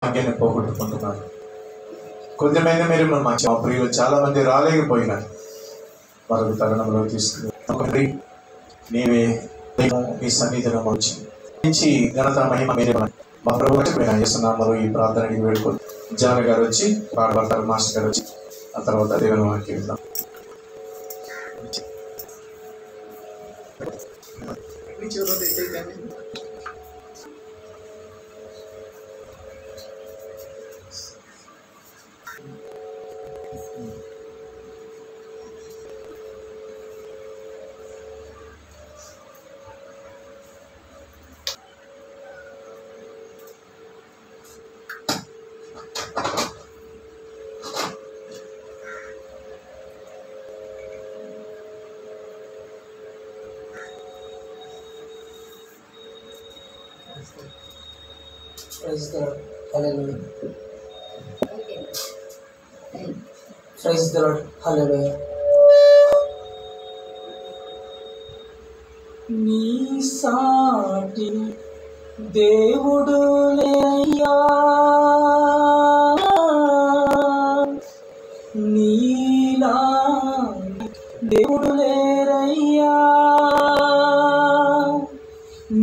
భాగ్యాన్ని పోగొట్టుకుంటున్నారు. కొంచెమైనా మీరు మా ప్రియులు చాలా మంది రాలేకపోయినారు. మరొక తరుణంలో తీసుకుని నీవే నీ సన్నిధిలో వచ్చి నుంచి ఘనత మహిమ మీరే మా ప్రభు చేస్తున్నాము. ఈ ప్రార్థనకి వేడుకొని జాన గారు వచ్చి పాడబడతారు, మాస్టర్ గారు వచ్చి ఆ తర్వాత దేవుని వాక్యం వెళ్దాం. Praise God. Hallelujah. Praise the Lord. Hallelujah. నీ సాటి దేవుడు లేయ్యా, నీలా దేవుడు లేరయ్యా,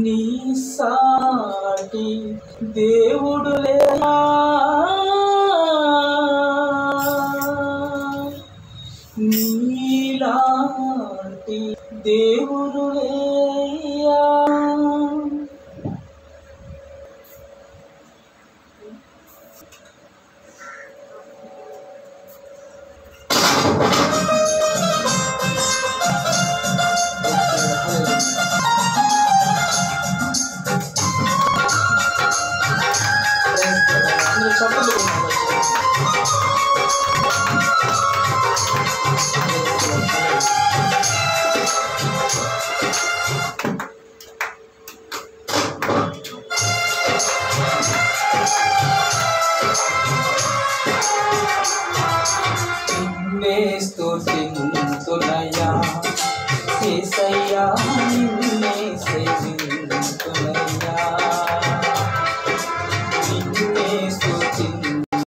నీ సాటి దేవుడు లేరా, నీలాంటి దేవుడు లేయా. నిన్నే స్తుతింతునయ్యా యేసయ్యా, నిన్నే సేవింతునయ్యా, నిన్నే స్తుతింతునయ్యా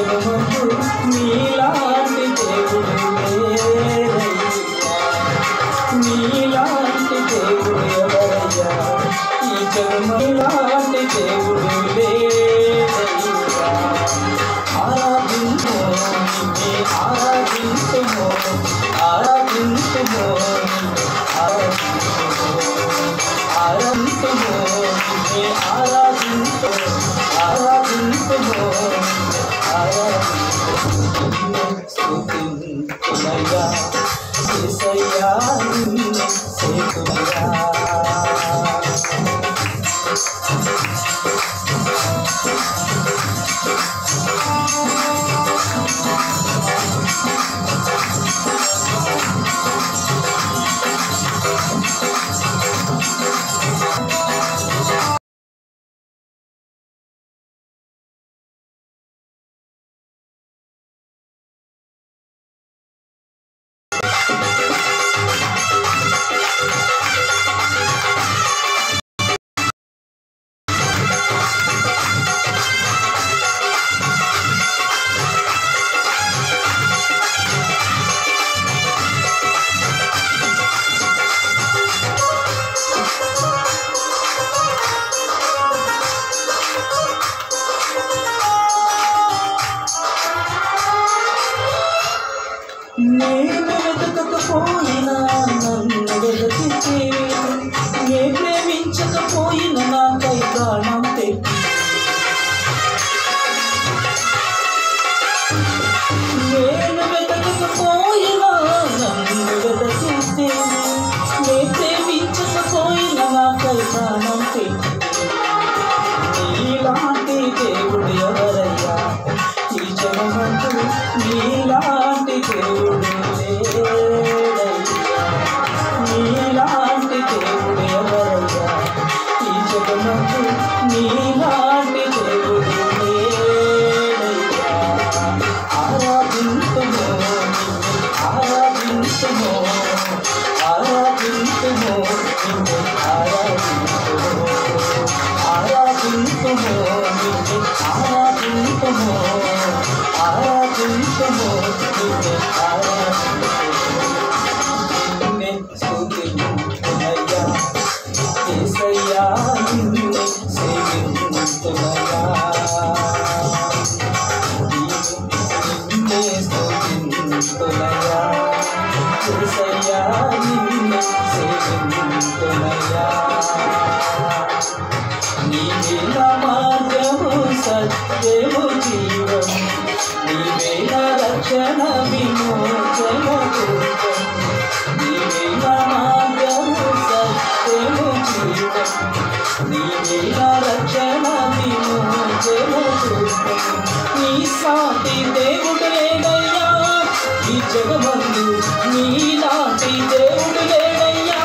జగమందు నీలాంటి దేవుడు లేరయ్యా, నీలాంటి దేవుడు ఎవరయ్యా, ఈ జగమంలాంటి దేవుడు లేరయ్యా. ఆరాధించు నిన్నే ఆరాధించుము, ఆరాధించుము ఆరాధించుము నిన్నే ఆరాధించు, ఆరాధించుము స్తుతించుమయ్యా యేసయ్యా నిన్నే సేతుమయ్యా. నేను వెతకకపోయినా నన్ను వెతికేవి, నే ప్రేమించకపోయినా నాకై ప్రాణం పెట్టి, నేను వెతకకపోయినా నన్ను వెతికేవి, నే ప్రేమించకపోయినా నాకై ప్రాణం పెట్టి, నీలాంటి దేవుడు ఎవరయ్యా, ఈ జగమందు నీలాంటి దేవుడు లేరయ్యా, నీలాంటి దేవుడు ఎవరయ్యా, ఈ జగమందు నీలాంటి దేవుడు లేరయ్యా. ఆరాధించుము ఆరాధించుము ఆరాధించుము ఆరాధించుము ఆరాధించుము ఆరాధించుము ఆరాధించుము నిన్నే స్తుతించుమయ్యా యేసయ్యా నిన్నే సేవించుమయ్యా, నిన్నే స్తుతించుమయ్యా యేసయ్యా నిన్నే సేవించుమయ్యా. నీవే నా మార్గము సత్యము జీవము, నీవే నా రక్షణ విమోచన దుర్గం, నీవే నా మార్గము సత్యము జీవము, నీవే నా రక్షణ విమోచన దుర్గం. నీ సాటి దేవుడు లేడయ్యా, ఈ జగమందు నీలాంటి దేవుడు లేడయ్యా,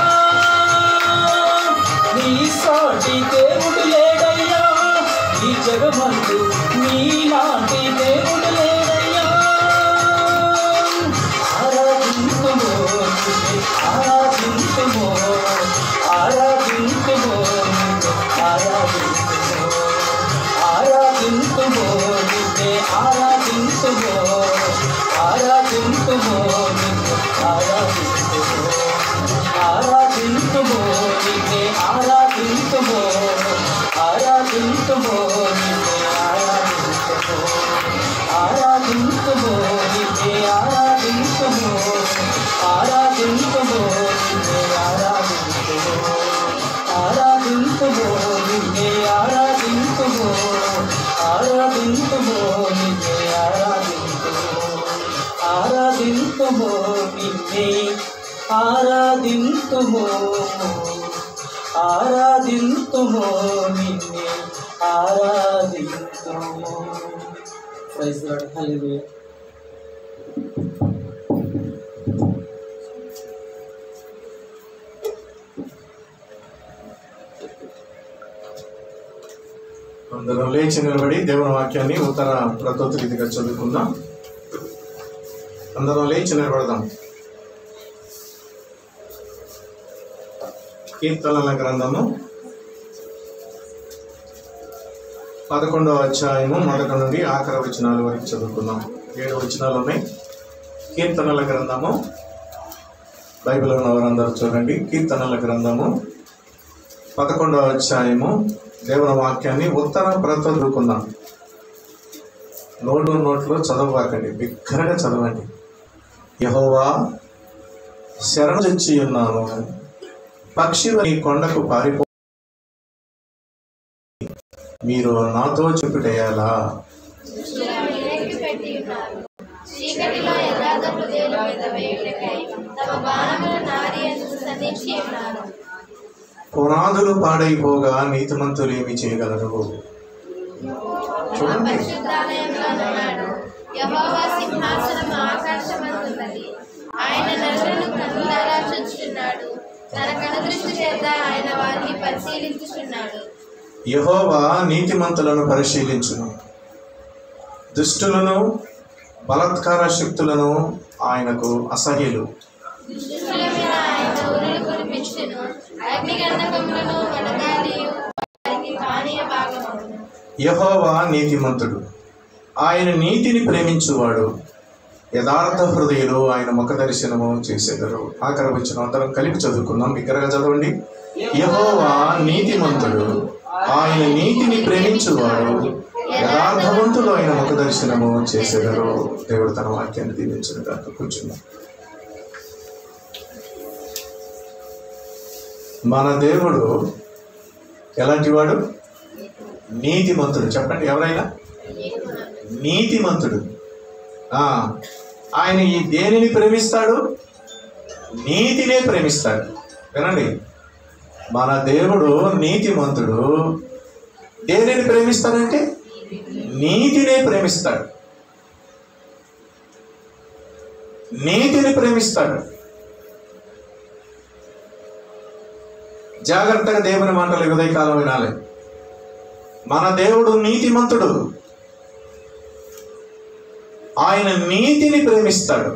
నీ సాటి దేవుడు లేడయ్యా, ఈ జగమందు నీలాంటి దేవుడు లేడయ్యా. ఆరాధించుము ఆరాధించుము ఆరాధించుము ఆరాధించుము ఆరాధించుము నిన్నే ఆరాధించుము ఆరాధించుము నిన్నే ఆరాధించుము ఆరాధించుము నిన్నే ఆరాధించుము ఆరాధించుము నిన్నే ఆరాధించుము ఆరాధించుము నిన్నే ఆరాధించుము ఆరాధించుము నిన్నే ఆరాధించుము ఆరాధించుము నిన్నే ఆరాధించుము ఆరాధించుము నిన్నే ఆరాధించుము ఆరాధించుము నిన్నే ఆరాధించుము ఆరాధించుము నిన్నే ఆరాధించుము. Praise the lord. హల్లెలూయా. అందరం లేచి నిలబడి దేవుని వాక్యాన్ని ఉత్తర ప్రతోత రీతిగా చదువుకుందాం. అందరం లేచి నిలబడదాం. కీర్తనల గ్రంథము 11వ అధ్యాయము మొదటి నుండి ఆఖరి వచనాల వరకు చదువుకుందాం. 7 వచనాలు ఉన్నాయి. కీర్తనల గ్రంథము, బైబిల్ ఉన్నవారందరూ చూడండి. కీర్తనల గ్రంథము 11వ అధ్యాయము దేవుని వాక్యాన్ని ఉత్తర ప్రతో చదువుకుందాం. నోట్లో చదవకండి, బిగ్గరగా చదవండి. యెహోవా శరణు తెచ్చి ఉన్నాను, పక్షి నీ కొండకు పారిపో, మీరు నాతో చెప్పుటేయాలా. పునాదులు పాడైపోగా నీతిమంతులు ఏమి చేయగలరు? చూడండి, ఆయన నరులను కన్నులారా చూచుచున్నాడు, తన కనుదృష్టి చేత ఆయన వారిని పరిశీలించుచున్నాడు. యెహోవా నీతిమంతులను పరిశీలించును, దుష్టులను బలాత్కార శక్తులను ఆయనకు అసహ్యులు. దుష్టుల మీద ఆయన ఉరులు కురిపించును, అగ్నిగంధకములను వడగాలియు వారికి పానీయ భాగమగును. యెహోవా నీతిమంతుడు, ఆయన నీతిని ప్రేమించువాడు. యథార్థ హృదయులు ఆయన ముఖ దర్శనము చేసేదరు. ఆఖరి వచ్చిన అందరం కలిపి చదువుకుందాం, బిగ్గరగా చదవండి. యెహోవా నీతిమంతుడు, ఆయన నీతిని ప్రేమించువాడు. యథార్థవంతులు ఆయన ముఖ దర్శనము చేసేదరు. దేవుడు తన వాక్యాన్ని దీవించిన దాంట్లో కూర్చున్నాం. మన దేవుడు ఎలాంటి వాడు? నీతిమంతుడు. చెప్పండి, ఎవరైనా నీతిమంతుడు. ఆయన ఈ దేనిని ప్రేమిస్తాడు? నీతినే ప్రేమిస్తాడు. వినండి, మన దేవుడు నీతిమంతుడు. దేనిని ప్రేమిస్తాడంటే నీతినే ప్రేమిస్తాడు. నీతిని ప్రేమిస్తాడు. జాగ్రత్తగా దేవుని మాటలు ఉదయకాలం వినాలి. మన దేవుడు నీతిమంతుడు, ఆయన నీతిని ప్రేమిస్తాడు.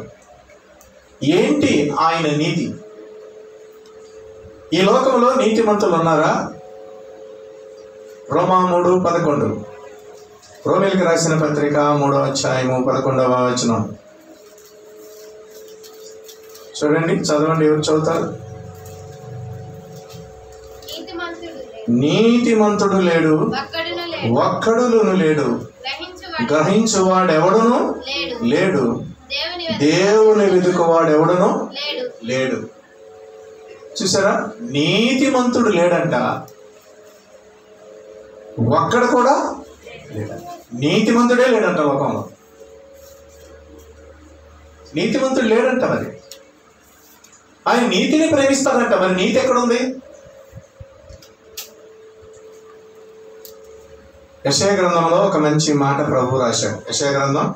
ఏంటి ఆయన నీతి? ఈ లోకంలో నీతిమంతులు ఉన్నారా? రోమా 3:11, రోమీయులకు రాసిన పత్రిక 3వ అధ్యాయము 11వ వచనం చూడండి, చదవండి. ఎవరు చదువుతారు? నీతిమంతుడు లేడు, ఒక్కడును లేడు, గ్రహించువాడెవడును లేడు, దేవుని వెతుకువాడెవడును లేడు. చూసారా, నీతిమంతుడు లేడంట, ఒక్కడు కూడా లేడంట. నీతిమంతుడే లేడంట లోకంలో. నీతిమంతుడు లేడంట. మరి ఆయన నీతిని ప్రేమిస్తాడంట. మరి నీతి ఎక్కడుంది? యెషయా గ్రంథంలో ఒక మంచి మాట ప్రభు రాశాడు. యెషయా గ్రంథం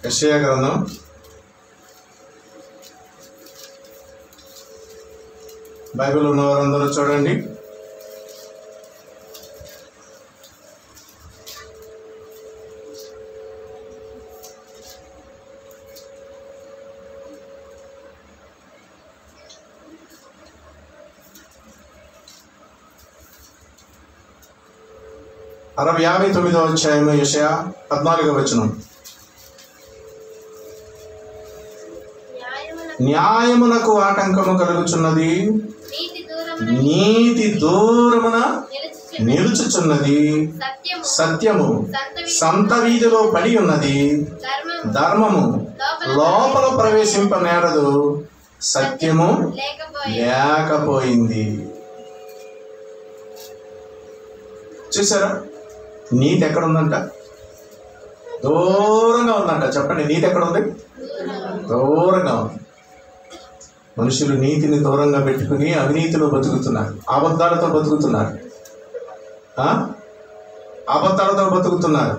60 బైబిల్ ఉన్నవారందరూ చూడండి. అరవై 59వ అధ్యాయము యెషయా 14వ వచనం. న్యాయమునకు ఆటంకము కలుగుచున్నది, నీతి దూరమున నిలుచుచున్నది, సత్యము సంత వీధిలో పడి ఉన్నది, ధర్మము లోపల ప్రవేశింపనేరదు, సత్యము లేకపోయింది. చూసారా, నీతి ఎక్కడ ఉందంట? దూరంగా ఉందంట. చెప్పండి, నీతి ఎక్కడ ఉంది? దూరంగా ఉంది. మనుషులు నీతిని దూరంగా పెట్టుకుని అవినీతిలో బతుకుతున్నారు, అబద్ధాలతో బతుకుతున్నారు, అబద్ధాలతో బతుకుతున్నారు.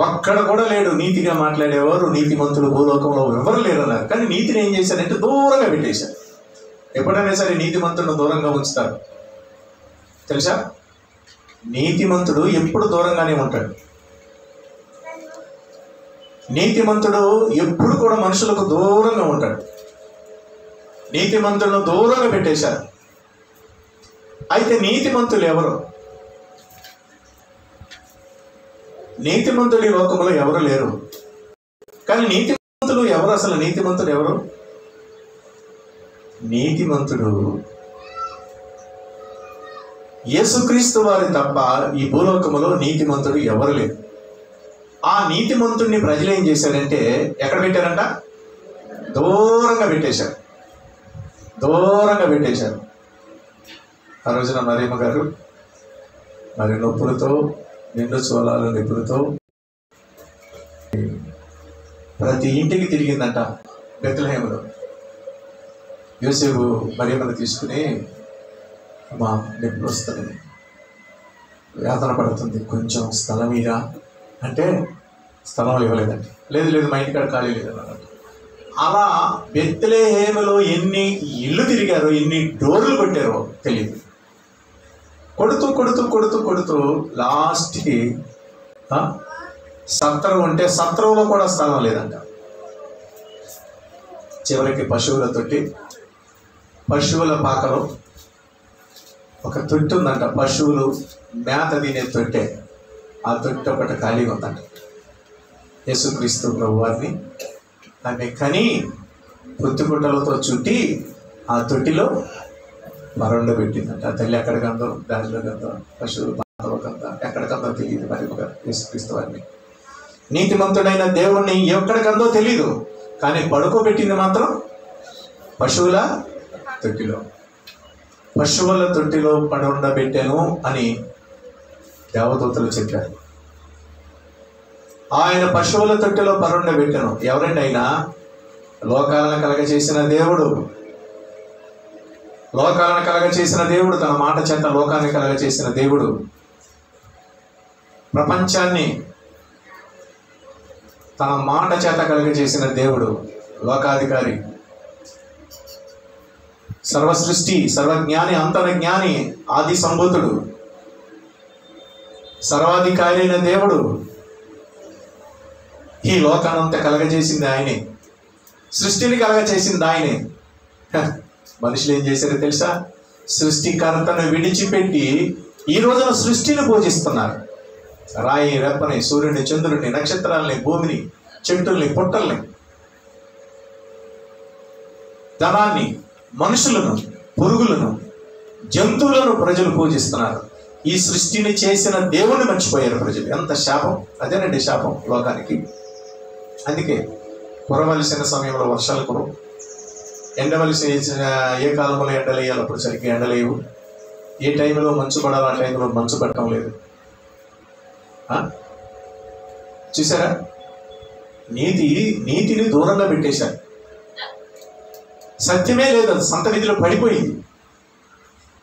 ఒక్కడ కూడా లేడు నీతిగా మాట్లాడేవారు. నీతిమంతులు భూలోకంలో ఎవరు లేరు అన్నారు. కానీ నీతిని ఏం చేశారంటే దూరంగా పెట్టేశారు. ఎప్పుడైనా సరే నీతిమంతులను దూరంగా ఉంచుతారు తెలుసా? నీతిమంతుడు ఎప్పుడు దూరంగానే ఉంటాడు. నీతిమంతుడు ఎప్పుడు కూడా మనుషులకు దూరంగా ఉంటాడు. నీతిమంతులను దూరంగా పెట్టేశారు. అయితే నీతిమంతులు ఎవరు? నీతిమంతుడి లోకంలో ఎవరు లేరు. కానీ నీతిమంతులు ఎవరు? అసలు నీతిమంతుడు ఎవరు? నీతిమంతుడు యేసుక్రీస్తు వారి తప్ప ఈ భూలోకములో నీతిమంతుడు ఎవరు లేరు. ఆ నీతిమంతుడిని ప్రజలు ఏం చేశారంటే ఎక్కడ పెట్టారంట? దూరంగా పెట్టేశారు. దూరంగా పెట్టేశారు. ఆ రోజున మరియమ్మ గారు మరి నొప్పులతో, నిండు చోళాలు నొప్పులతో ప్రతి ఇంటికి తిరిగిందంట. బెత్లెహేములో యోసేపు మరియమ్మను తీసుకుని, అమ్మా నొప్పులు వస్తుంది, వేదన పడుతుంది, కొంచెం స్థలం ఇరా అంటే స్థలం ఇవ్వలేదండి. లేదు లేదు మా ఇంటికాడ ఖాళీ లేదన్నమాట. అలా బెత్లెహేములో ఎన్ని ఇల్లు తిరిగారో, ఎన్ని డోర్లు కొట్టారో తెలియదు. కొడుతూ కొడుతూ కొడుతూ కొడుతూ లాస్ట్కి సత్రం ఉంటే సత్రంలో కూడా స్థలం లేదంట. చివరికి పశువుల తొట్టి, పశువుల పాకలో ఒక తొట్టి ఉందంట. పశువులు మేత తినే తొట్టే. ఆ తొట్టి ఒకటి ఖాళీగా ఉందంట. యేసుక్రీస్తు ప్రభు వారిని ఆమె కని పొత్తిగుడ్డలతో చుట్టి ఆ తొట్టిలో మరంలో పెట్టిందంట. ఆ తల్లి ఎక్కడికందో, దానిలో కందో, పశువులు పాకలో కందా, ఎక్కడికందో తెలియదు. మరి ఒక యేసుక్రీస్తు వారిని, నీతిమంతుడైన దేవుణ్ణి ఎక్కడికందో తెలీదు. కానీ పడుకోబెట్టింది మాత్రం పశువుల తొట్టిలో. పశువుల తొట్టిలో పడుండబెట్టాను అని దేవదూతలు చెప్పారు. ఆయన పశువుల తొట్టిలో పరుండబెట్టాను. ఎవరండి అయినా? లోకాలను కలగచేసిన దేవుడు. లోకాలను కలగచేసిన దేవుడు, తన మాట చేత లోకాన్ని కలగచేసిన దేవుడు, ప్రపంచాన్ని తన మాట చేత కలగచేసిన దేవుడు, లోకాధికారి, సర్వసృష్టి, సర్వజ్ఞాని, అంతర్జ్ఞాని, ఆది సంభూతుడు, సర్వాధికారి అయిన దేవుడు. ఈ లోకానంతా కలగజేసింది ఆయనే. సృష్టిని కలగచేసింది ఆయనే. మనుషులు ఏం చేశారో తెలుసా? సృష్టికర్తను విడిచిపెట్టి ఈ రోజున సృష్టిని పూజిస్తున్నారు. రాయి రెప్పని, సూర్యుని, చంద్రుడిని, నక్షత్రాలని, భూమిని, చెట్టుల్ని, పుట్టల్ని, ధనాన్ని, మనుషులను, పురుగులను, జంతువులను ప్రజలు పూజిస్తున్నారు. ఈ సృష్టిని చేసిన దేవుణ్ణి మర్చిపోయారు ప్రజలు. ఎంత శాపం! అదేనండి శాపం లోకానికి. అందుకే కురవలసిన సమయంలో వర్షాలు కురవు, ఎండవలసిన ఏ కాలంలో ఎండలేయాలి అప్పుడు సరిగ్గా ఎండలేవు, ఏ టైంలో మంచు పడాలి ఆ టైంలో మంచు పడటం లేదు. చూసారా? నీతిని దూరంగా పెట్టేశారు. సత్యమే లేదు, అది సంత నిధిలో పడిపోయింది.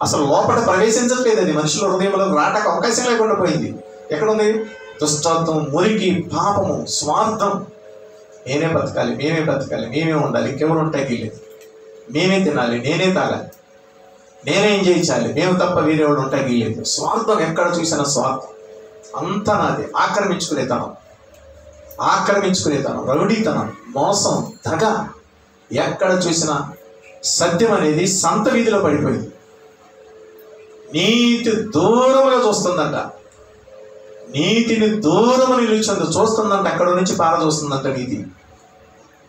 అసలు లోపల ప్రవేశించట్లేదు. అది మనుషుల హృదయంలో రాటకు అవకాశం లేకుండా పోయింది. ఎక్కడుంది? దుష్టత్వం, మురికి, పాపము, స్వార్థం. నేనే బతకాలి, మేమే బతకాలి, మేమే ఉండాలి, ఇంకెవరు ఉంటాయి లేదు, మేమే తినాలి, నేనే తాగాలి, నేనే ఎంజాయ్ చేయాలి, మేము తప్ప వేరేవాడు ఉంటాయి లేదు. స్వార్థం, ఎక్కడ చూసినా స్వార్థం. అంతా నాది. ఆక్రమించుకునేతనం, రౌడీతనం, మోసం, దగ. ఎక్కడ చూసినా సత్యం అనేది సంత వీధిలో పడిపోయింది. నీతి దూరముగా చూస్తుందంట. నీతిని దూరము నిలిచింది చూస్తుందంట. అక్కడ నుంచి పార చూస్తుందంట నీతి.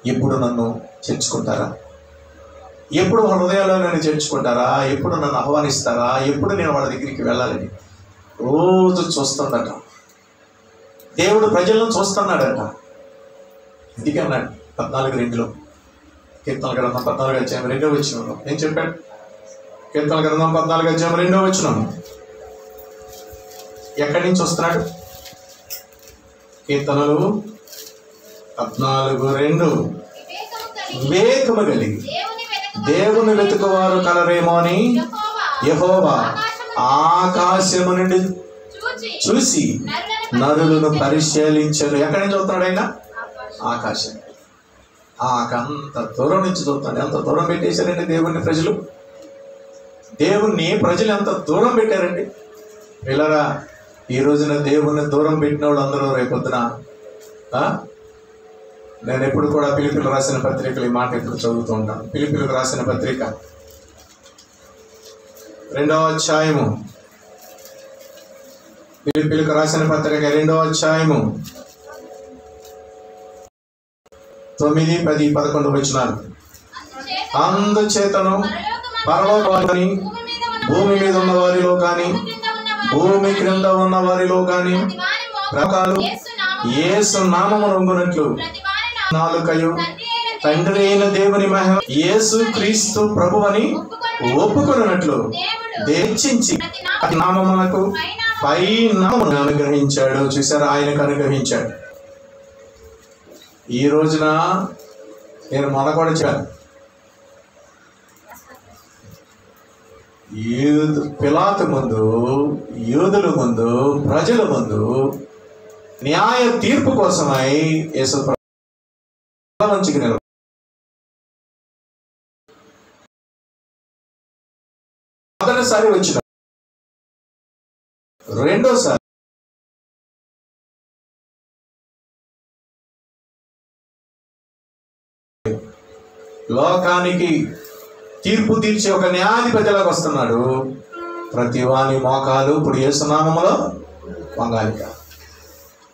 ఎప్పుడు నన్ను చేర్చుకుంటారా? ఎప్పుడు హృదయంలో నన్ను చేర్చుకుంటారా? ఎప్పుడు నన్ను ఆహ్వానిస్తారా? ఎప్పుడు నేను వాళ్ళ దగ్గరికి వెళ్ళాలని రోజు చూస్తుందట. దేవుడు ప్రజలను చూస్తున్నాడట. అందుకే అన్నాడు 14:2 కీర్తనల గ్రంథం 14:2 ఏం చెప్పాడు? కీర్తనల గ్రంథం 14:2 ఎక్కడి నుంచి వస్తున్నాడు? కీర్తనలు 14:2 వివేకము కలిగి దేవుని వెతుకువారు కలరేమో అని యెహోవా ఆకాశము నుండి చూసి నరులను పరిశీలించను. ఎక్కడి నుంచి చూస్తున్నాడు ఆయన? ఆకాశం. అంత దూరం నుంచి చూస్తాడు. ఎంత దూరం పెట్టేశారండి దేవుణ్ణి ప్రజలు. దేవుణ్ణి ప్రజలు ఎంత దూరం పెట్టారండి. పిల్లరా, ఈ రోజున దేవుణ్ణి దూరం పెట్టిన వాళ్ళు అందరూ రేపొద్దున నేను ఎప్పుడు కూడా పిలిపిలకు రాసిన పత్రికలు ఈ మాట ఎప్పుడు చదువుతూ ఉంటాను. పిలిపిలకు రాసిన పత్రిక 2వ అధ్యాయము, పిలిపిలకు రాసిన పత్రిక 2వ అధ్యాయము 9, 10, 11 వచనాలు. అందుచేతను పరలోకమని భూమి మీద ఉన్న వారిలో కానీ భూమి క్రింద ఉన్న వారిలో కానీ రకాలు యేసు నామము నొంగునట్లు నాలుకయు తండ్రి అయిన దేవుని మహిమ యేసు క్రీస్తు ప్రభువని ఒప్పుకొనున్నట్లు దర్శించి నామమునకు పై నామమును అనుగ్రహించాడు. చూసారా, ఆయనకు అనుగ్రహించాడు. ఈ రోజున నేను మొన్న కూడా చెప్పాను, పిలాతు ముందు, యూదుల ముందు, ప్రజల ముందు న్యాయ తీర్పు కోసమై యేసు మంచికి నిలబడి మొదటిసారి వచ్చిన, రెండోసారి లోకానికి తీర్పు తీర్చే ఒక న్యాయాధిపతిలాగా వస్తున్నాడు. ప్రతి వాని మోకాలు ఇప్పుడు యేసునామములో వంగాలిక.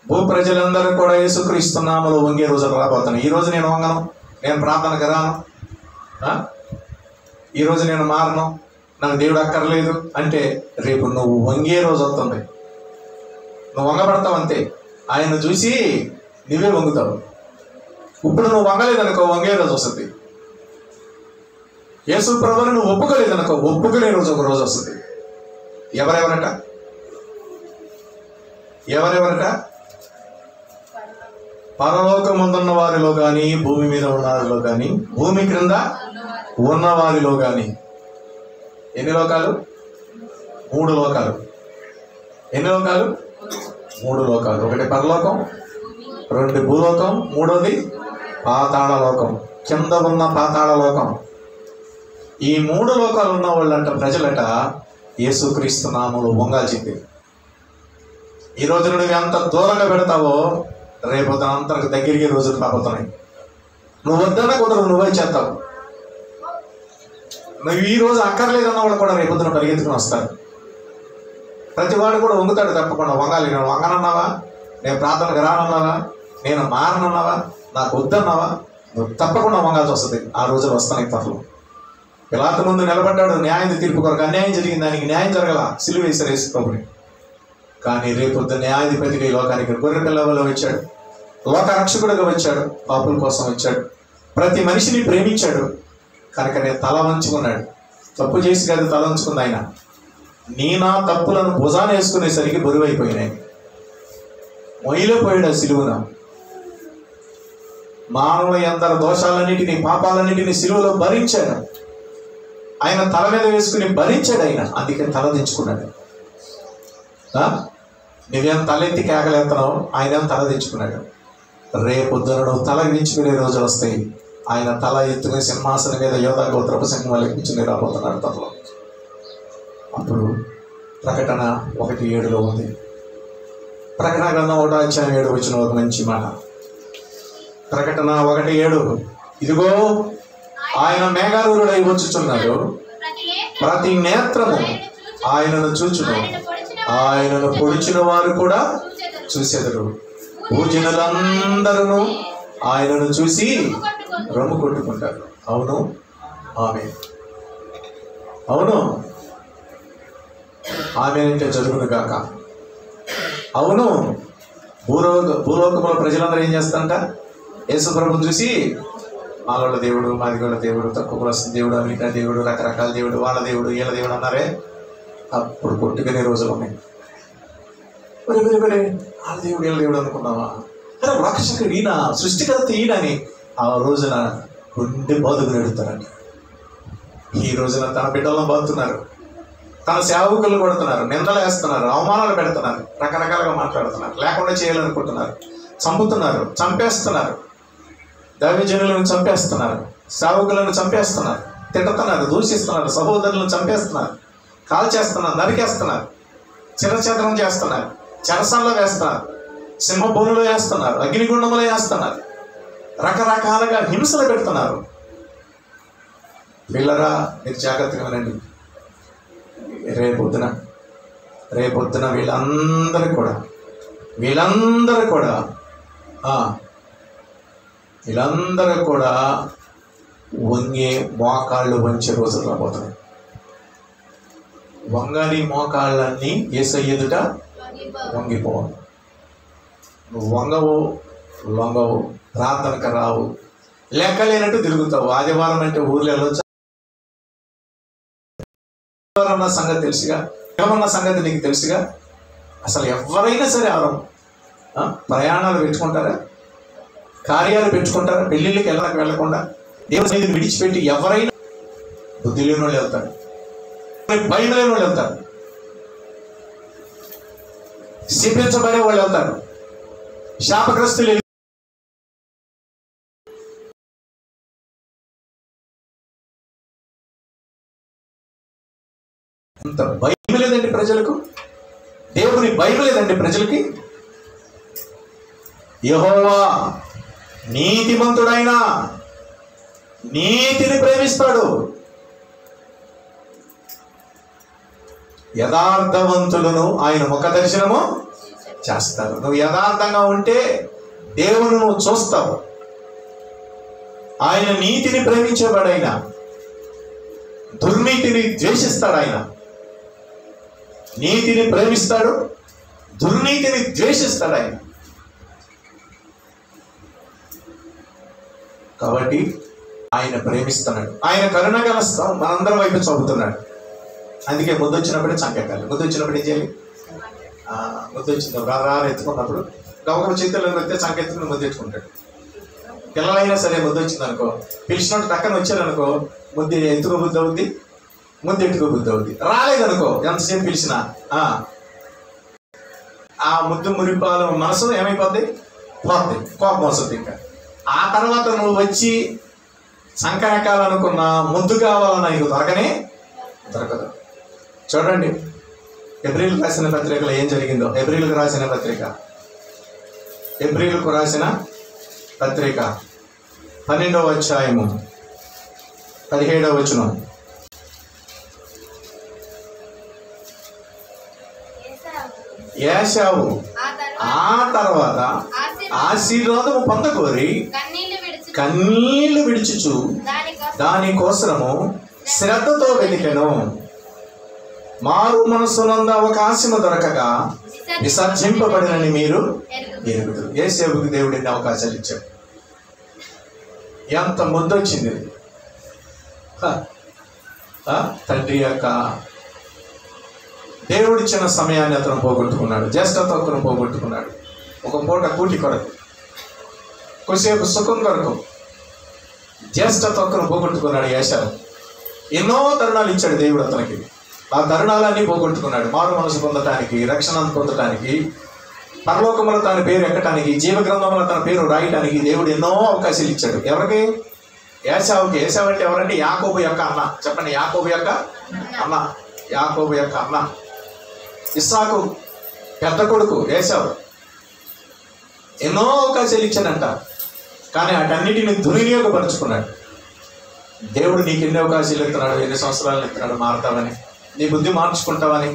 భూ ప్రజలందరూ కూడా యేసుక్రీస్తు నామములో వంగే రోజులు రాబోతున్నాయి. ఈరోజు నేను వంగను, నేను ప్రార్థనకు రాను, ఈరోజు నేను మారను, నాకు దేవుడు అక్కర్లేదు అంటే రేపు నువ్వు వంగే రోజు వస్తుంది. నువ్వు వంగబడతావు అంతే. ఆయన చూసి నువ్వే వంగుతావు. ఇప్పుడు నువ్వు వంగలేదనుకో వంగే రోజు వస్తుంది. యేసు ప్రభువును నువ్వు ఒప్పుకోలేదనుకో ఒప్పుకునే రోజు ఒక రోజు వస్తుంది. ఎవరెవరట? పరలోకముందున్న వారిలో కానీ భూమి మీద ఉన్న వారిలో కానీ భూమి క్రింద ఉన్న వారిలో కానీ. ఎన్ని లోకాలు? 3 లోకాలు. ఎన్ని లోకాలు? 3 లోకాలు. ఒకటి పరలోకం, 2 భూలోకం, 3వది పాతాళ లోకం, కింద ఉన్న పాతాళ లోకం. ఈ 3 లోకాలు ఉన్న వాళ్ళంట ప్రజలట యేసుక్రీస్తు నామములో వంగాల్సింది. ఈ రోజు నువ్వు ఎంత దూరంగా పెడతావో రేపు అంతకు దగ్గరికి రోజులు రాబోతున్నాయి. నువ్వు వద్దన్న కుదరదు, నువ్వే చేస్తావు. నువ్వు ఈ రోజు అక్కర్లేదన్న వాళ్ళు కూడా రేపొద్దున పరిగెత్తుకుని వస్తారు. ప్రతి వాడు కూడా వంగుతాడు తప్పకుండా. వంగాలి. నేను వంగనన్నావా? నేను ప్రార్థనకు రానన్నావా? నేను మారనన్నావా? నాకు వద్దన్నావా? నువ్వు తప్పకుండా వంగాల్సి వస్తుంది. ఆ రోజులు వస్తున్నాయి త్వరలో. పిలాతు ముందు నిలబడ్డాడు న్యాయం తీర్పు కొరకు. అన్యాయం జరిగింది, దానికి న్యాయం జరగల, సిలువ వేశారు యేసు ప్రభుని. కానీ రేపొద్దు న్యాయాధిపతిగా ఈ లోకానికి గొర్రె పిల్లవలో వచ్చాడు, లోక రక్షకుడుగా వచ్చాడు, పాపుల కోసం వచ్చాడు, ప్రతి మనిషిని ప్రేమించాడు. కనుక నేను తల వంచుకున్నాడు. తప్పు చేసి కాదు తల వంచుకుంది ఆయన. నా తప్పులను భుజాన వేసుకునేసరికి బరువైపోయినాయి. మొయ్యిలో సిలువున మానవుల ఎందరి దోషాలన్నిటినీ పాపాలన్నిటినీ సిలువలో భరించాడు. ఆయన తల మీద వేసుకుని భరించాడు ఆయన. అందుకే తల దించుకున్నాడు. నువ్వేం తలెత్తి కేకలేస్తున్నావు, ఆయన తల దించుకున్నాడు. రేపొద్దున నువ్వు తల దించుకునే రోజులు వస్తాయి. ఆయన తల ఎత్తుకుని సింహాసనం మీద యోధా గోత్రపు సింహం లెక్కించుకుని రాబోతున్నాడు త్వరలో. అప్పుడు ప్రకటన 1:7 ఉంది. ప్రకటన గ్రంథం 1వ అధ్యాయం 7 వచ్చిన ఒక మంచి మాట. ప్రకటన 1:7, ఇదిగో ఆయన మేఘారూఢుడై వచ్చుచున్నాడు, ప్రతి నేత్రము ఆయనను చూచును, ఆయనను పొడిచిన వారు కూడా చూసెదరు, భూజనులందరూ ఆయనను చూసి రొమ్ము కొట్టుకుంటారు. అవును, ఆమె అవును, ఆమె అంటే జరుగును గాక. అవును, భూలోకముల ప్రజలందరూ ఏం చేస్తారంట? యేసు ప్రభువుని చూసి మాలోళ్ళ దేవుడు, మాదిగోళ్ళ దేవుడు, తక్కువ కులస్తుల దేవుడు, అమెరికా దేవుడు, రకరకాల దేవుడు, వాళ్ళ దేవుడు, వీళ్ళ దేవుడు అన్నారే. అప్పుడు కొట్టుకునే రోజులు ఉన్నాయి. మరి వాళ్ళ దేవుడు వీళ్ళ దేవుడు అనుకున్నావా? అరే రక్షకుడు ఈయన, సృష్టికర్త ఈయనని ఆ రోజున గుండె బాధకు ఎడుతారండి. ఈ రోజున తన బిడ్డలను బాగుతున్నారు, తన సేవకులు కొడుతున్నారు, నిందలు వేస్తున్నారు, అవమానాలు పెడుతున్నారు, రకరకాలుగా మాట్లాడుతున్నారు, లేకుండా చేయాలనుకుంటున్నారు, చంపుతున్నారు, చంపేస్తున్నారు, దైవజనులను చంపేస్తున్నారు, సేవకులను చంపేస్తున్నారు, తిట్టుతున్నారు, దూషిస్తున్నారు, సహోదరులను చంపేస్తున్నారు, కాల్చేస్తున్నారు, నరికేస్తున్నారు, చిరఛేదనం చేస్తున్నారు, చెరసాల్లో వేస్తున్నారు, సింహభూమిలో వేస్తున్నారు, అగ్నిగుండంలో వేస్తున్నారు. రకరకాలుగా హింసలు పెడుతున్నారు. పిల్లరా, మీరు జాగ్రత్తగా వినండి. రేపొద్దున వీళ్ళందరూ కూడా వంగే మోకాళ్ళు వంచే రోజులు రాబోతున్నాయి. వంగని మోకాళ్ళన్నీ యేసయ్య ఎదుట వంగిపోవాలి. నువ్వు వంగవు, లొంగవు, ప్రార్థనకు రావు, లెక్కలేనట్టు తిరుగుతావు. ఆదివారం అంటే ఊర్లో వెళ్ళొచ్చు. ఉన్న సంగతి తెలుసుగా, ఏమన్న సంగతి నీకు తెలుసుగా. అసలు ఎవరైనా సరే ప్రయాణాలు పెట్టుకుంటారా, కార్యాలు పెట్టుకుంటారా, పెళ్ళిళ్ళకి వెళ్ళకుండా దేవుని సన్నిధిని విడిచిపెట్టి ఎవరైనా బుద్ధి లేని వాళ్ళు వెళ్తారు, భయం లేని వాళ్ళు వెళ్తారు, శిపించబడే వాళ్ళు వెళ్తారు, శాపగ్రస్తులు. అంత భయం లేదండి ప్రజలకు, దేవుని భయం లేదండి ప్రజలకి. యెహోవా నీతిమంతుడైన నీతిని ప్రేమిస్తాడు, యథార్థవంతులను ఆయన ముఖ దర్శనము చేస్తారు. నువ్వు యథార్థంగా ఉంటే దేవుని నువ్వు చూస్తావు. ఆయన నీతిని ప్రేమించేవాడైనా దుర్నీతిని ద్వేషిస్తాడు. ఆయన నీతిని ప్రేమిస్తాడు, దుర్నీతిని ద్వేషిస్తాడు ఆయన. కాబట్టి ఆయన ప్రేమిస్తున్నాడు. ఆయన కరుణగల మనందరం వైపు చదువుతున్నాడు. అందుకే ముద్దు వచ్చినప్పుడే చంకెక్కాలి. ముద్దు వచ్చినప్పుడు ఏం చేయాలి? ముద్దు వచ్చినప్పుడు రారు ఎత్తుకున్నప్పుడు గౌరవ చేతుల్లో పెడితే చంకెత్తుకుని ముద్దు ఎత్తుకుంటాడు. పిల్లలైనా సరే ముద్దు వచ్చింది అనుకో, పిలిచినట్టు టక్కన వచ్చారనుకో, ముద్దు ఎత్తుకో బుద్ధి అవుద్ది, ముద్దు ఎట్టుకో బుద్ధి అవుద్ది. రాలేదనుకో, ఎంతసేపు పిలిచినా ఆ ముద్దు మురిపాలు మనసు ఏమైపోద్ది? పోద్ది, కోపం వస్తుంది. ఇంకా ఆ తర్వాత నువ్వు వచ్చి సంకనకాలనుకున్నా ముద్దు కావాలన్నా నీకు దొరకదు. చూడండి, ఏప్రిల్కి రాసిన పత్రికలో ఏం జరిగిందో. ఏప్రిల్కు రాసిన పత్రిక 12వ అధ్యాయము 17వ వచనం. ఏశావు ఆ తర్వాత ఆశీర్వాదము పొందకోరి కన్నీళ్లు విడిచుచు దానికోసము శ్రద్ధతో వెతికెను. మారు మనస్సునందు అవకాశము దొరకగా విసర్జింపబడినని మీరు ఎరుగుదురు. ఏశావుకి దేవుడు ఎన్ని అవకాశాలు ఇచ్చాడు. ఎంత ముద్దొచ్చింది. తండ్రి యొక్క దేవుడిచ్చిన సమయాన్ని అతను పోగొట్టుకున్నాడు, జ్యేష్ఠత్వం పోగొట్టుకున్నాడు. ఒక పూట కూటి కొరకు, కొద్దిసేపు సుఖం కొరకు జ్యేష్ఠత్వం పోగొట్టుకున్నాడు ఏశావు. ఎన్నో తరుణాలు ఇచ్చాడు దేవుడు అతనికి. ఆ తరుణాలన్నీ పోగొట్టుకున్నాడు. మారు మనసు పొందటానికి, రక్షణ పొందటానికి, పరలోకములో తన పేరు ఎక్కటానికి, జీవ గ్రంథంలో తన పేరు రాయటానికి దేవుడు ఎన్నో అవకాశాలు ఇచ్చాడు. ఎవరికి? ఏశావుకి. ఏశావు అంటే ఎవరంటే యాకోబు యొక్క అన్న. చెప్పండి, యాకోబు యొక్క అన్న. ఇస్సాకు పెద్ద కొడుకు ఏశావు. ఎన్నో అవకాశాలు ఇచ్చాడంట, కానీ వాటన్నిటిని దుర్వినియోగపరుచుకున్నాడు. దేవుడు నీకు ఎన్ని అవకాశాలు ఇస్తున్నాడు, ఎన్ని సంవత్సరాలు ఇస్తున్నాడు మారుతావని, నీ బుద్ధి మార్చుకుంటావని,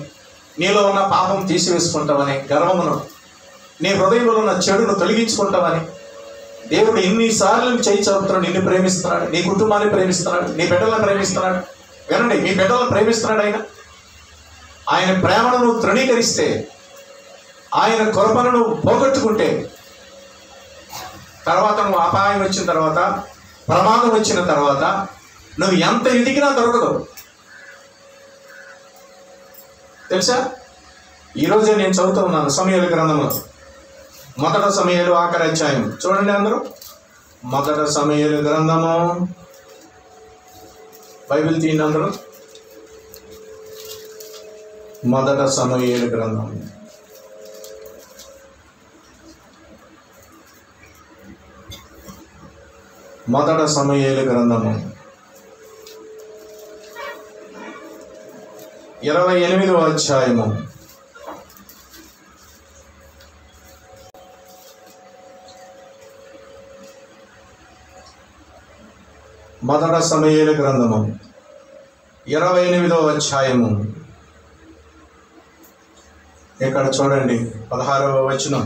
నీలో ఉన్న పాపం తీసివేసుకుంటావని, గర్వమును, నీ హృదయంలో ఉన్న చెడును తొలగించుకుంటావని దేవుడు ఎన్నిసార్లు చేయి చదువుతున్నాడు. నిన్ను ప్రేమిస్తున్నాడు, నీ కుటుంబాన్ని ప్రేమిస్తున్నాడు, నీ బిడ్డలను ప్రేమిస్తున్నాడు. వినండి, మీ బిడ్డలను ప్రేమిస్తున్నాడు ఆయన. ఆయన ప్రేమను నువ్వు తృణీకరిస్తే, ఆయన కృపను నువ్వు పోగొట్టుకుంటే, తర్వాత నువ్వు అపాయం వచ్చిన తర్వాత, ప్రమాదం వచ్చిన తర్వాత నువ్వు ఎంత ఎదిగినా దొరకదు. తెలుసా? ఈరోజే నేను చదువుతూ ఉన్నాను సమూయేలు గ్రంథంలో. మొదటి సమూయేలు ఆఖరి అధ్యాయం చూడండి అందరూ. మొదటి సమూయేలు గ్రంథము, బైబిల్ తీయండి అందరూ. మొదటి సమూయేలు గ్రంథం మొదటి సమూయేలు గ్రంథము 28వ అధ్యాయము 28 మొదట సమూయేలు గ్రంథము 28వ అధ్యాయము. ఇక్కడ చూడండి 16వ వచనం.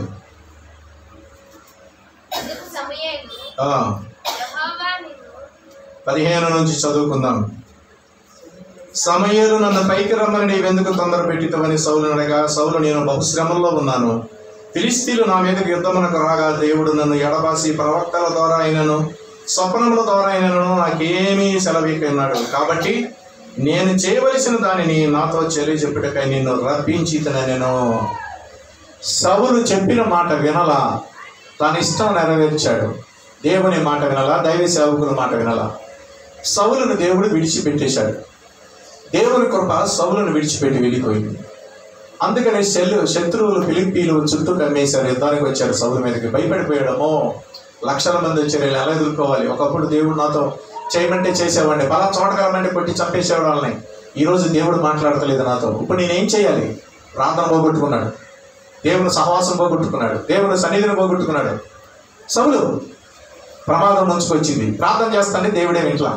అందుకు సమూయేలు, ఆ, యెహోవా నిన్ను 15 నుంచి చదువుకుందాం. సమూయేలు, నన్ను పైకి రమ్మని నీవెందుకు తొందర పెట్టితవని సౌలు అనగా, సౌలు, నేను బహుశ్రమంలో ఉన్నాను. ఫిలిష్తీయులు నా మీదకి యుద్ధమునకు రాగా దేవుడు నన్ను ఎడబాసి ప్రవక్తల ద్వారా అయినను స్వప్నముల ద్వారా అయినను నాకేమీ సెలవీకున్నాడు. కాబట్టి నేను చేయవలసిన దానిని నాతో చెప్పుటకై నిన్ను రప్పించితనెను. సౌలు చెప్పిన మాట వినలా, తన ఇష్టం నెరవేర్చాడు. దేవుని మాట వినలా, దైవ సేవకుల మాట వినలా. సౌలును దేవుడు విడిచిపెట్టేశాడు. దేవుని కృప సౌలును విడిచిపెట్టి వెళ్ళిపోయింది. అందుకని శత్రువులు ఫిలిప్పీలు చుట్టూ కమ్మేశారు. యుద్ధానికి వచ్చారు సౌలు మీదకి. భయపడిపోయాడమో, లక్షల మంది వచ్చారు, ఎలా ఎదుర్కోవాలి. ఒకప్పుడు దేవుడు నాతో చేయమంటే చేసేవాడిని, బలా చోటకలమంటే కొట్టి చంపేసేవాడు వాళ్ళని. ఈరోజు దేవుడు మాట్లాడతలేదు నాతో. ఇప్పుడు నేనేం చేయాలి? ప్రార్థన పోగొట్టుకున్నాడు, దేవుని సహవాసం పోగొట్టుకున్నాడు, దేవుని సన్నిధిని పోగొట్టుకున్నాడు. సౌలు ప్రమాదం నుంచుకొచ్చింది. ప్రార్థన చేస్తానే దేవుడే ఇంట్లో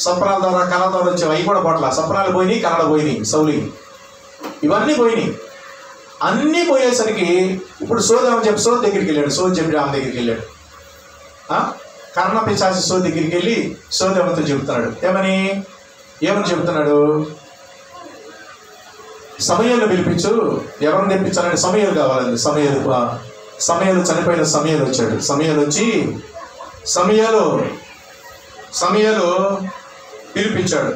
స్వప్నాల ద్వారా కళ ద్వారా వచ్చేవి. అవి కూడా పోట్ల. స్వప్నాలు పోయినాయి, కళలు పోయినాయి, సౌలి ఇవన్నీ పోయినాయి. అన్నీ పోయేసరికి ఇప్పుడు సోదేమని చెప్పి సోది దగ్గరికి వెళ్ళాడు. సోది చెప్పి ఆమె దగ్గరికి వెళ్ళాడు. కర్ణ పిశాచి సోది దగ్గరికి వెళ్ళి సోదేమతో చెబుతున్నాడు. ఏమని చెబుతున్నాడు? సమూయేలు పిలిపించు. ఎవరిని తెప్పించాలని? సమూయేలు కావాలండి. సమూయేలు చనిపోయిన సమూయేలు వచ్చాడు. సమూయేలు వచ్చి సమూయేలు పిలిపించాడు.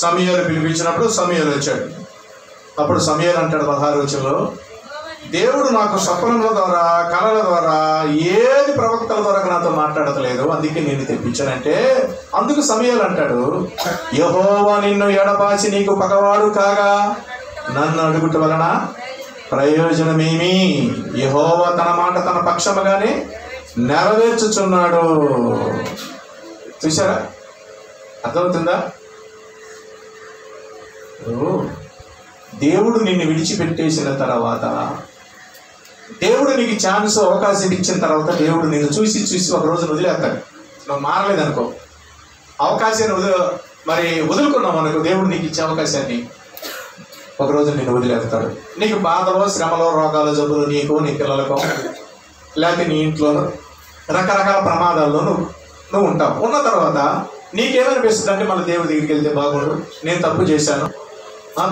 సమూయేలు పిలిపించినప్పుడు సమూయేలు వచ్చాడు. అప్పుడు సమూయేలు అంటాడు 16వ వచనంలో, దేవుడు నాకు స్వప్నముల ద్వారా కళల ద్వారా ఏది ప్రవక్తల ద్వారా నాతో మాట్లాడతలేదు, అందుకే నేను తెప్పించానంటే, అందుకు సమూయేలు అంటాడు, యెహోవా నిన్ను ఎడబాసి నీకు పగవాడు కాగా నన్ను అడుగుట వలన ప్రయోజనమేమి? యెహోవా తన మాట తన పక్షముగానే నెరవేర్చుచున్నాడు. చూసారా? అర్థమవుతుందా? దేవుడు నిన్ను విడిచిపెట్టేసిన తర్వాత, దేవుడు నీకు ఛాన్స్ అవకాశం ఇచ్చిన తర్వాత, దేవుడు నిన్ను చూసి ఒక రోజు వదిలేస్తాడు. నువ్వు మారలేదనుకో, అవకాశాన్ని వదులుకున్నావు అనుకో, దేవుడు నీకు ఇచ్చే అవకాశాన్ని ఒక రోజు నిన్ను వదిలేస్తాడు. నీకు బాధలో, శ్రమలో, రోగాలు, జబ్బులు నీకు, నీ పిల్లలకు, లేకపోతే నీ ఇంట్లో రకరకాల ప్రమాదాల్లో నువ్వు ఉంటావు. ఉన్న తర్వాత నీకేమనిపిస్తుంది అంటే, మళ్ళీ దేవుడి దగ్గరికి వెళ్తే బాగుండు, నేను తప్పు చేశాను,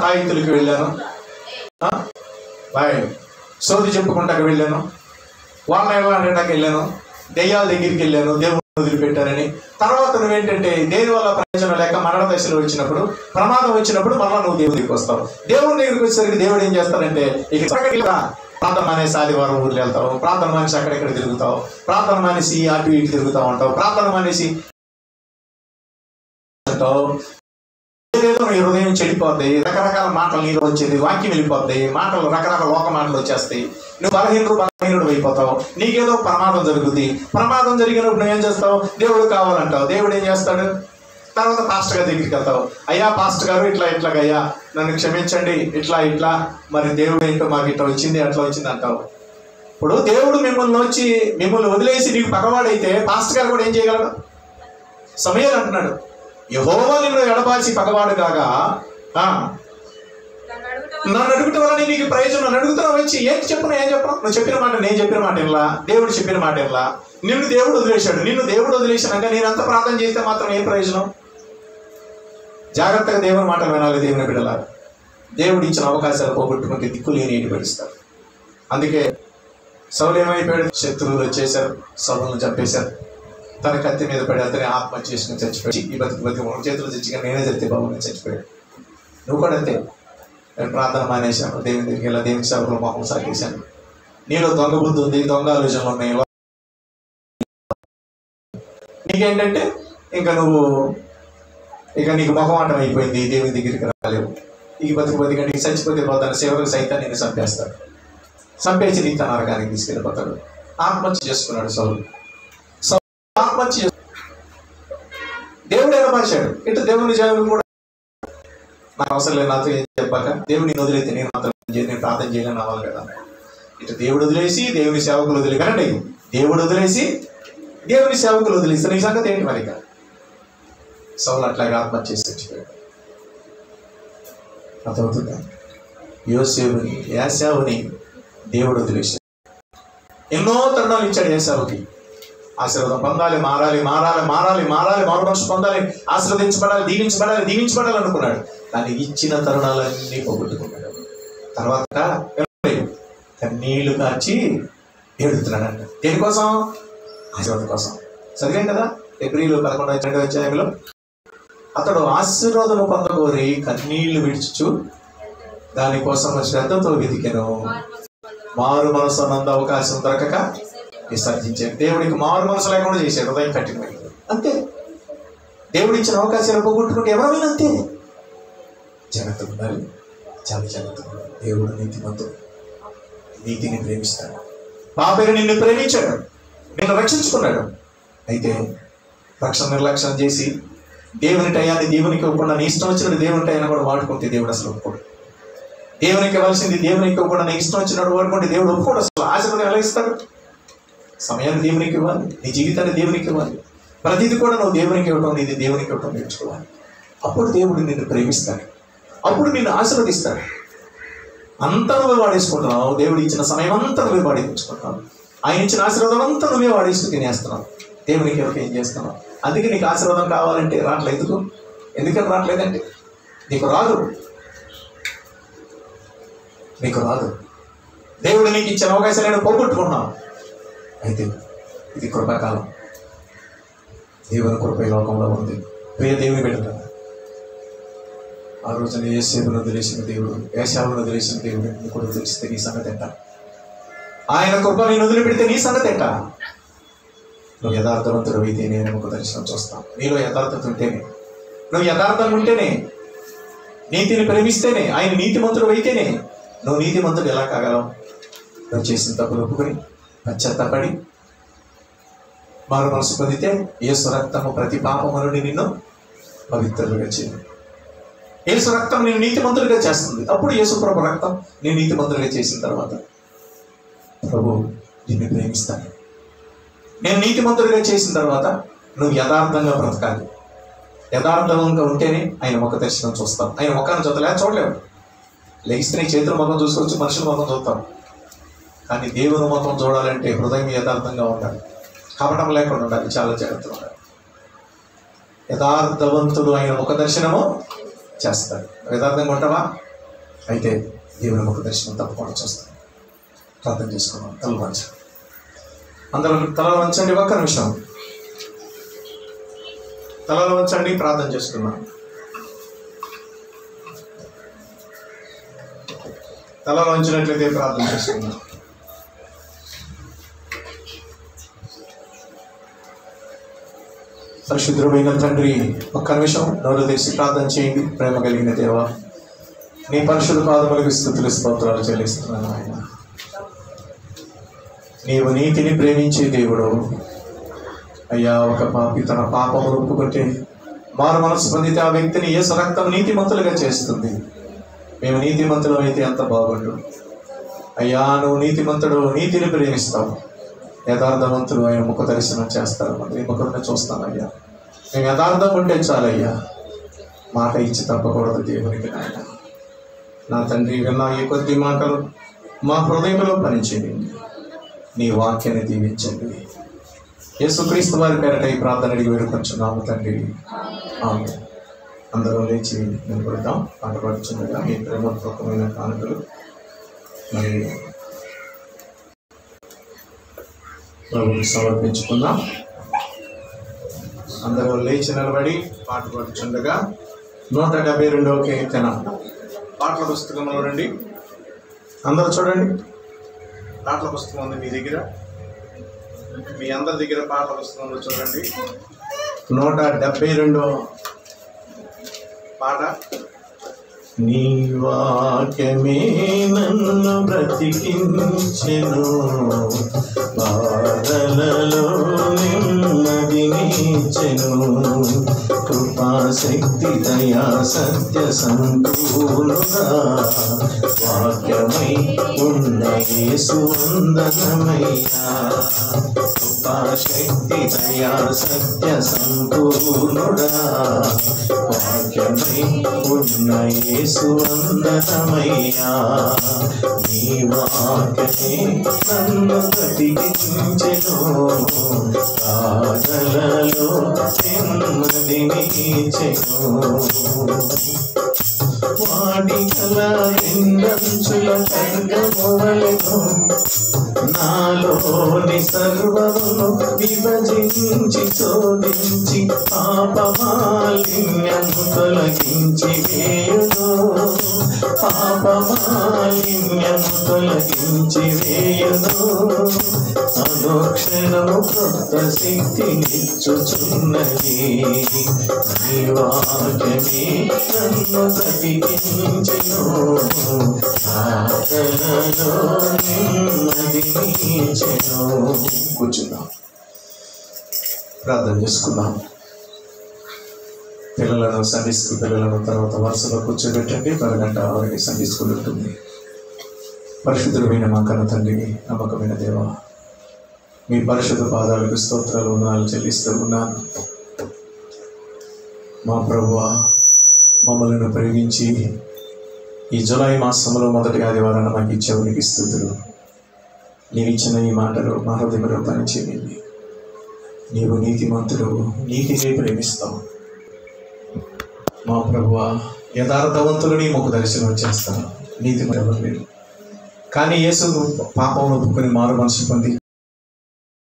తాయితులకి వెళ్ళాను, సోది చెప్పుకుంటాకి వెళ్ళాను, వాళ్ళ అనడానికి వెళ్ళాను, దెయ్యాల దగ్గరికి వెళ్ళాను, దేవుడు వదిలిపెట్టారని. తర్వాత నువ్వేంటంటే దేని వల్ల ప్రయోజనం లేక మరణ దశలు వచ్చినప్పుడు, ప్రమాదం వచ్చినప్పుడు మళ్ళీ నువ్వు దేవుడి దగ్గరికి వస్తావు. దేవుడి దగ్గరికి వచ్చేసరికి దేవుడు ఏం చేస్తాడంటే, ఇక ప్రార్థన మానేసి ఆదివారం ఊర్లు వెళ్తావు, ప్రార్థన మానేసి అక్కడెక్కడ తిరుగుతావు, ప్రార్థన మానేసి అటు ఇటు తిరుగుతూ ఉంటావు, ప్రార్థన మానేసి ఏదేదో నీ హృదయం చెడిపోద్ది, రకరకాల మాటలు నీలో వచ్చేది, వాక్యం వెళ్ళిపోద్ది, మాటలు రకరకాల లోక మాటలు వచ్చేస్తాయి, నువ్వు బలహీనుడు అయిపోతావు, నీకేదో ప్రమాదం జరుగుతుంది. ప్రమాదం జరిగినప్పుడు నువ్వేం చేస్తావు? దేవుడు కావాలంటావు. దేవుడు ఏం చేస్తాడు? తర్వాత పాస్టర్ గారి దగ్గరికి వెళ్తావు. అయ్యా పాస్టర్ గారు ఇట్లాగయ్యా నన్ను క్షమించండి, ఇట్లా మరి దేవుడు ఏంటో మాకు ఇట్లా వచ్చింది, అట్లా వచ్చింది అంటావు. ఇప్పుడు దేవుడు మిమ్మల్ని వదిలేసి నీకు పగవాడైతే పాస్టర్ గారు కూడా ఏం చేయగలడు? సమూయేలు అంటున్నాడు, యెహోవా నిన్ను ఎడబాసి పగవాడు కాగా నన్ను అడుగుట వల్ల నీకు ప్రయోజనం. నన్ను అడుగుతున్నావు వచ్చి ఏం చెప్పను? నువ్వు చెప్పిన మాట, నేను చెప్పిన మాట ఇలా, దేవుడు చెప్పిన మాట ఇలా. నిన్ను దేవుడు వదిలేశాడు. వదిలేశాక నేను అంత ప్రార్థన చేస్తే మాత్రం ఏం ప్రయోజనం? జాగ్రత్తగా దేవుని మాటలు వినాలి. దేవుని బిడ్డలారా, దేవుడు ఇచ్చిన అవకాశాలు పోగొట్టుకుంటే దిక్కు లేని ఇంటి పడిస్తారు. అందుకే సౌలు ఏమైపోయాడు? శత్రువులు వచ్చేశారు, సౌలును చంపేశారు. తన కత్తి మీద పడి అతని ఆత్మహత్య చేసుకుని చచ్చిపోయి, ఈ బతికి చేతులు తెచ్చిగా నేనే చస్తే బాబు చచ్చిపోయాడు. నువ్వు కూడా అంతే. నేను ప్రార్థన మానేశాను, దేవుని దగ్గరికి వెళ్ళా, దేవుని సేవకులు మొహం సాగేశాను. నీలో దొంగ బుద్ధి ఉంది, దొంగ ఆలోచనలు ఉన్నాయి. నీకేంటంటే నీకు మొహమాటం అయిపోయింది, దేవుని దగ్గరికి రాలేవు. ఈ బతికి నీకు చచ్చిపోతే పోతాను, సేవకులు సైతం నేను చంపేస్తాడు. చంపేసి నీ తన నరకానికి తీసుకెళ్ళిపోతాడు. ఆత్మహత్య చేసుకున్నాడు సౌలు. ఆత్మహత్య దేవుడు ఎడబాశాడు. ఇటు దేవుని జనం కూడా నాకు అవసరం లేదు, నాతో ఏం చెప్పాక దేవుడిని వదిలేతే నేను మాత్రం నేను ప్రార్థన చేయలేని అవ్వాలి కదా. ఇటు దేవుడు వదిలేసి దేవుని సేవకులు వదిలే కనండి, దేవుడు వదిలేసి దేవుని సేవకులు వదిలేస్తే నీ సంగతి ఏంటి? మరి సౌలు అట్లాగే ఆత్మహత్య చేసి చచ్చిపోయాడు. అర్థమవుతుందా? యాశావుని దేవుడు వదిలేశాడు. ఎన్నో తరుణాలు ఇచ్చాడు యాశావుకి. ఆశీర్వాదం పొందాలి, మారాలి, మారు మనసు పొందాలి, ఆశీర్వదించబడాలి, దీవించబడాలి అనుకున్నాడు. కానీ ఇచ్చిన తరుణాలన్నీ పోగొట్టుకున్నాడు. తర్వాత కన్నీళ్లు కార్చి ఏడుతున్నాడంట. దేనికోసం? ఆశీర్వాదం కోసం. చదివాం కదా ఫిబ్రవరి 11వ అధ్యాయంలో. అతడు ఆశీర్వాదం పొందగోరి కన్నీళ్లు విడిచుచు దానికోసం శ్రద్ధతో వెతికెను. మారు మనసు అన్నంత అవకాశం దొరకక విసర్జించాడు. దేవుడికి మారు మనసు లేకుండా చేశాడు. హృదయం కఠినమైంది. అంతే. దేవుడు ఇచ్చిన అవకాశాలు పోగొట్టుకుంటే ఎవరైనా అంతే. జాగ్రత్తగా ఉండాలి, చాలా జాగ్రత్తగా ఉండాలి. దేవుడు నీతిమంతుడు, నీతిని ప్రేమిస్తాడు. పాపేరు నిన్ను ప్రేమించాడు, నిన్ను రక్షించుకున్నాడు. అయితే రక్షణ నిర్లక్ష్యం చేసి దేవుని టయాన్ని దేవునికి ఇవ్వకుండా నీ ఇష్టం వచ్చినట్టు దేవుని టయాన్ని కూడా వాడుకుంటే దేవుడు అసలు ఒప్పుకోడు. దేవునికి ఇవ్వాల్సింది దేవునికి ఇవ్వకుండా నీ ఇష్టం వచ్చినట్టు వాడుకుంటే దేవుడు ఒప్పుకోడు. అసలు ఆశీర్వాదం ఎలా ఇస్తాడు? సమయాన్ని దేవునికి ఇవ్వాలి, నీ జీవితాన్ని దేవునికి ఇవ్వాలి, ప్రతిదీ కూడా నువ్వు దేవునికి ఇవ్వడం, నీది దేవునికి ఇవ్వడం నేర్చుకోవాలి. అప్పుడు దేవుడు నిన్ను ప్రేమిస్తాడు, అప్పుడు నిన్ను ఆశీర్వదిస్తాడు. అంతా నువ్వే వాడేసుకుంటున్నావు. దేవుడు ఇచ్చిన సమయం అంతా నువ్వే వాడేసుకుంటున్నావు. ఆయన ఇచ్చిన ఆశీర్వాదం అంతా నువ్వే వాడేసుకు తినేస్తున్నావు. దేవునికి ఎవరికి ఏం చేస్తున్నావు? అందుకే నీకు ఆశీర్వాదం కావాలంటే రావట్లేదు. ఎందుకని రావట్లేదంటే నీకు రాదు. దేవుడు నీకు ఇచ్చిన అవకాశాలను పోగొట్టుకున్నావు. అయితే ఇది కృపాకాలం. దేవుని కృప ఈ లోకంలో ఉంది. ప్రియ దేవుని బిడ్డలారా, ఆ రోజున యేసేపును వదిలేసిన దేవుడు, ఏశావును వదిలేసిన దేవుడు నీకు కూడా తెలిస్తే నీ సంగతి ఎంత? ఆయన కృప నేను వదిలిపెడితే నీ సంగతి ఎంత? నువ్వు యథార్థవంతుడు అయితేనే ఒక దర్శనం చూస్తాం. నీలో యథార్థత ఉంటేనే, నువ్వు యథార్థంగా ఉంటేనే, నీతిని ప్రేమిస్తేనే, ఆయన నీతిమంతుడు అయితేనే నువ్వు నీతిమంతుడు ఎలా కాగలవు? నువ్వు చేసిన తప్పులు ఒప్పుకొని పశ్చాత్తపడి మారు మనసు పొందితే యేసు రక్తము ప్రతి పాపము నుండి నిన్ను పవిత్రులుగా చేయండి. యేసు రక్తం నేను నీతిమంతులుగా చేస్తుంది. అప్పుడు యేసు ప్రభు రక్తం నేను నీతిమంతులుగా చేసిన తర్వాత ప్రభు నిన్ను ప్రేమిస్తాను. నేను నీతిమంతులుగా చేసిన తర్వాత నువ్వు యథార్థంగా బ్రతకాలి. యథార్థంగా ఉంటేనే ఆయన ముఖ దర్శనం చూస్తాం. ఆయన ముఖాన్ని చూడలేవు. లెగిస్తే నీ చేతుల ముఖం చూసుకోవచ్చు, మనుషుల ముఖం చూస్తాం. కానీ దేవుని ముఖం చూడాలంటే హృదయం యథార్థంగా ఉండాలి, కపటం లేకుండా ఉండాలి, చాలా జాగ్రత్తగా ఉండాలి. యథార్థవంతుడు ఆయన ముఖ దర్శనము చేస్తాడు. యథార్థంగా ఉంటావా? అయితే దేవుని ముఖ దర్శనం తప్పకుండా చూస్తాను. ప్రార్థన చేసుకున్నాం. తల వంచండి, అందరూ తలలో వంచండి. ఒక్క నిమిషం తలలో వంచండి, ప్రార్థన చేసుకున్నాం. తలలో వంచినట్లయితే ప్రార్థన చేసుకున్నాం. పరిశుద్ధమైన తండ్రి, ఒక్క నిమిషం నోరు తెరిచి ప్రార్థన చేయండి. ప్రేమ కలిగిన దేవా, నీ పరిశుద్ధ పాదములకు స్తుతులు స్తోత్రాలు చెల్లిస్తున్నాను. ఆయన నీవు నీతిని ప్రేమించే దేవుడు అయ్యా. ఒక పాపి తన పాపము ఒప్పుకుంటే మారు మనసు పొందితే ఆ వ్యక్తిని యేసు రక్తం నీతిమంతులుగా చేస్తుంది. మేము నీతిమంతులు అయితే ఎంత బాగుండు అయ్యా. నువ్వు నీతిమంతుడు, నీతిని ప్రేమిస్తావు, యథార్థవంతులు ఆయన ముఖ దర్శనం చేస్తారు. నీ ముఖంగా చూస్తానయ్యా. మేము యథార్థం ఉంటే చాలయ్యా, మాట ఇచ్చి తప్పకూడదు దేవునికి. నాయన నా తండ్రి, విన్న ఈ కొద్ది మాటలు మా హృదయంలో పనిచేయండి. నీ వాక్యాన్ని దీవించండి. యేసుక్రీస్తు వారి పేరట ఈ ప్రార్థన అడిగి వేడుకొంచున్నాము తండ్రి. ఆమేన్. అందరూ లేచి నిలబడతాం. పాట పాడుచుండగా మీ ప్రేమపూర్వకమైన కానుకలు మరి ప్రభువుకి సమర్పించుకుందాం. అందరూ లేచి నిలబడి పాట పాడుచుండగా 172వ కీర్తన పాటల పుస్తకంలో రండి. అందరూ చూడండి, పాటల పుస్తకం ఉంది మీ దగ్గర, మీ అందరి దగ్గర పాటల పుస్తకంలో చూడండి. 172వ పాట. నీ వాక్యమే నన్ను బ్రతికించెను, బాధలలో నెమ్మదినిచ్చెను, కృపాశక్తి దయా సత్య సంపూర్ణుడా, వాక్యమై ఉన్న యేసు వందనమయ్యా. కృపాశక్తి దయా సత్య సంపూర్ణుడా వాక్యమై ఉన్న యేసు వందనమయ్యా నీ వాక్యమే నన్ను బ్రతికించెను బాధలలో నెమ్మదినిచ్చెను వాడిగల రెండంచుల ఖడ్గమువలెను నాలోని సర్వమును విభజించి శోధించి పాపమాలిన్యము తొలగించి వేయును పాపమాలిన్యము తొలగించి వేయును అనుక్షణము కొత్త శక్తినిచ్చుచున్నది నీ వాక్యమే నన్ను బ్రతికించెను ఆకలలో నెమ్మదినిచ్చెను. కూర్చుందాం, ప్రార్థన చేసుకుందాం. పిల్లలను సండే స్కూల్ పిల్లలను తర్వాత వరుసలో కూర్చోబెట్టండి. 10 గంట వారికి సండే స్కూల్ ఉంటుంది. పరిశుద్ధుడైన మా కన్న తండ్రి, నమ్మకమైన దేవ, మీ పరిశుద్ధ పాదాలకు స్తోత్రాలు వందనాలు చెల్లిస్తూ ఉన్నాను. మా ప్రభువా, మమ్మల్ని ప్రేమించి ఈ జులై మాసంలో మొదటి ఆదివారాన్ని మాకు ఇచ్చావు. నీకు స్తుతులు. నీవు ఇచ్చిన ఈ మాటలు మా హృదయంలో పనిచేయండి. నీవు నీతిమంతుడు, నీతిని ప్రేమిస్తావు. మా ప్రభువా, యథార్థవంతులు నీ ముఖ దర్శనం చేస్తాను. నీతి ఎవరు లేరు. కానీ యేసు పాపం ఒప్పుకొని మారు మనసు పొంది